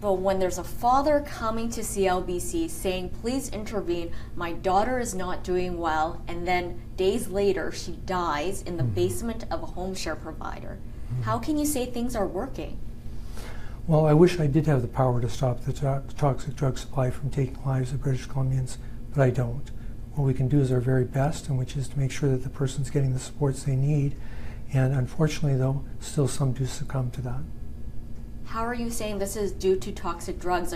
But when there's a father coming to CLBC saying, please intervene, my daughter is not doing well, and then days later she dies in the basement of a home share provider, how can you say things are working? Well, I wish I did have the power to stop the toxic drug supply from taking lives of British Columbians, but I don't. What we can do is our very best, and which is to make sure that the person's getting the supports they need. And unfortunately, though, still some do succumb to that. How are you saying this is due to toxic drugs?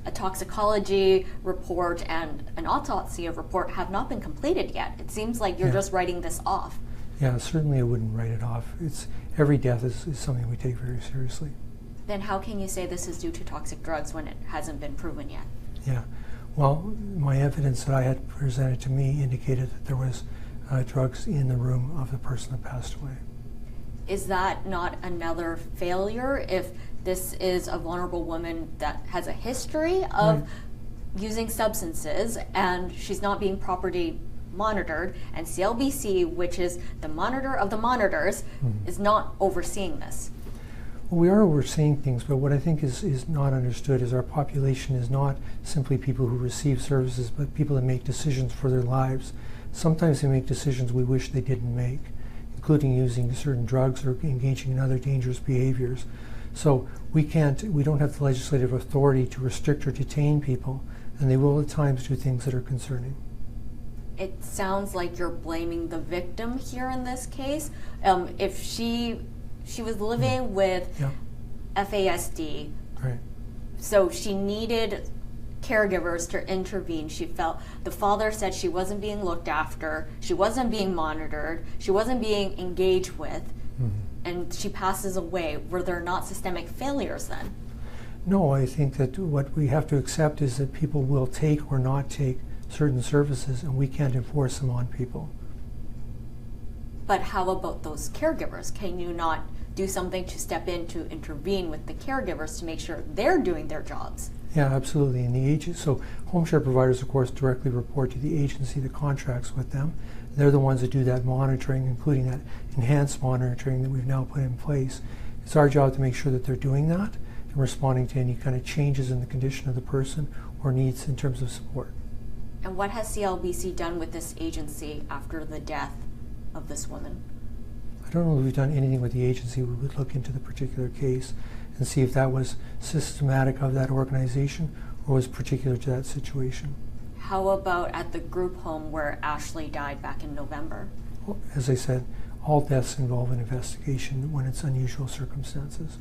A toxicology report and an autopsy report have not been completed yet. It seems like you're just writing this off. Yeah, certainly I wouldn't write it off. Every death is something we take very seriously. Then how can you say this is due to toxic drugs when it hasn't been proven yet? Yeah, well, my evidence that I had presented to me indicated that there was drugs in the room of the person that passed away. Is that not another failure if this is a vulnerable woman that has a history of using substances and she's not being properly monitored, and CLBC, which is the monitor of the monitors, is not overseeing this? Well, we are overseeing things, but what I think is not understood is our population is not simply people who receive services, but people that make decisions for their lives. Sometimes they make decisions we wish they didn't make, including using certain drugs or engaging in other dangerous behaviors. So we don't have the legislative authority to restrict or detain people, and they will at times do things that are concerning. It sounds like you're blaming the victim here in this case. If she was living with FASD, right. So she needed caregivers to intervene. She felt the father said she wasn't being looked after, she wasn't being monitored, she wasn't being engaged with, and she passes away. Were there not systemic failures then? No, I think that what we have to accept is that people will take or not take certain services, and we can't enforce them on people. But how about those caregivers? Can you not do something to step in to intervene with the caregivers to make sure they're doing their jobs? Yeah, absolutely. And so home share providers, of course, directly report to the agency that contracts with them. They're the ones that do that monitoring, including that enhanced monitoring that we've now put in place. It's our job to make sure that they're doing that and responding to any kind of changes in the condition of the person or needs in terms of support. And what has CLBC done with this agency after the death of this woman? I don't know if we've done anything with the agency. We would look into the particular case and see if that was systematic of that organization or was particular to that situation. How about at the group home where Ashley died back in November? Well, as I said, all deaths involve an investigation when it's unusual circumstances.